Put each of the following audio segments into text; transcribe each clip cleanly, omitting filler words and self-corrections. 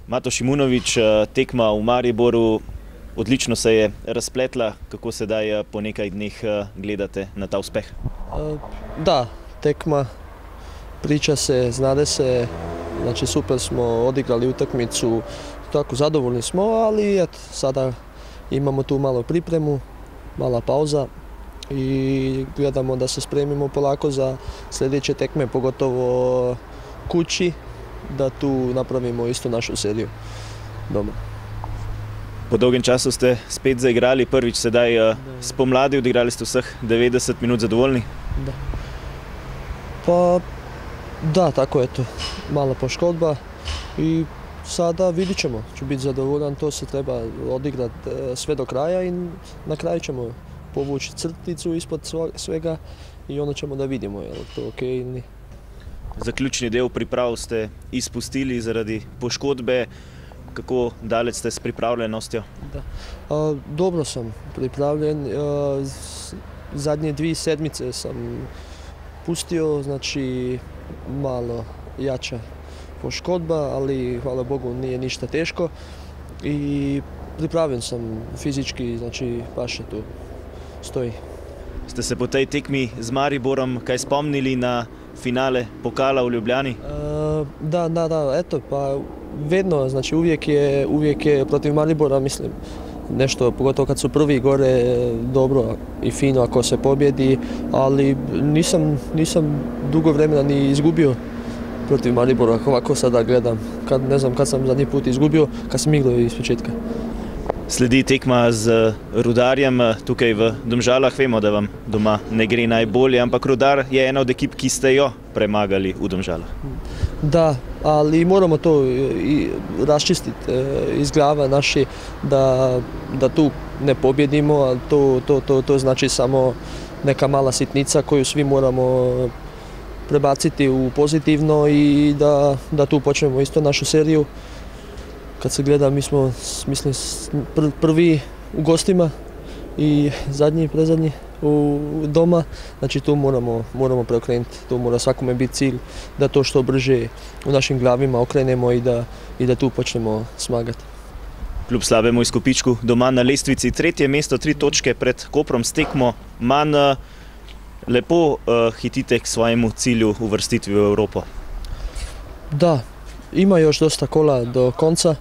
Mato Šimunović, tekma v Mariboru, odlično se je razpletla. Kako sedaj po nekaj dneh gledate na ta uspeh? Da, tekma, priča se, znade se, znači super smo odigrali utakmicu, tako zadovoljni smo, ali sada imamo tu malo pripremu, mala pauza i gledamo da se spremimo polako za sljedeće tekme, pogotovo kući, da tu napravimo isto našu seriju doma. Po dolgem času ste spet zaigrali, prvič sedaj spomladi, odigrali ste vseh 90 minut, zadovoljni? Da. Pa da, tako je to. Mala poškodba i sada vidit ćemo. Ću biti zadovoljan, to se treba odigrati sve do kraja i na kraju ćemo povući crticu ispod svega i onda ćemo da vidimo je li to ok ili nije. Zaključni del priprav ste izpustili zaradi poškodbe. Kako daleč ste s pripravljenostjo? Dobro sam pripravljen. Zadnje 2 sedmice sam pustio, znači malo jača poškodba, ali hvala Bogu nije ništa teško i pripravljen sam fizički, znači paše tu stoji. Ste se po tej tekmi z Mariborom kaj spomnili na finale pokala v Ljubljani? Da, eto, pa vedno, znači uvijek je protiv Maribora, mislim, nešto, pogotovo kad su prvi gore, dobro i fino ako se pobjedi, ali nisam dugo vremena ni izgubio protiv Maribora, ovako sada gledam, ne znam kad sam zadnji put izgubio, kad sam igrao iz početka. Sledi tekma z Rudarjem tukaj v Domžalah. Vemo, da vam doma ne gre najbolje, ampak Rudar je ena od ekip, ki ste jo premagali v Domžalah. Da, ali moramo to raščistiti iz glava naši, da tu ne pobjedimo, ali to znači samo neka mala sitnica koju svi moramo prebaciti u pozitivno i da tu počnemo isto našu seriju. Kad se gleda, mi smo, mislim, prvi u gostima i zadnji i predzadnji u doma. Znači tu moramo preokrenuti, tu mora svakome biti cilj da to što brže u našim glavima okrenemo i da tu počnemo smagati. Kljub slabemu izkupičku doma na lestvici, 3. mesto, 3 točke pred Koprom s tekmo manj. Lepo hitite k svojemu cilju uvrstitvi v Evropo. Da, ima još dosta kola do konca.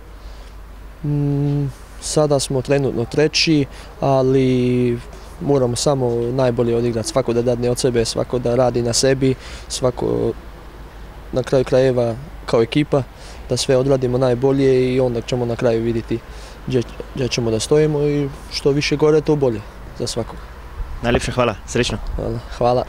Sada smo trenutno 3, ali moramo samo najbolje odigrati. Svako da dadne od sebe, svako da radi na sebi, svako na kraju krajeva kao ekipa, da sve odradimo najbolje i onda ćemo na kraju vidjeti gdje ćemo da stojimo i što više gore to bolje za svakog. Najlepša hvala, srečno. Hvala.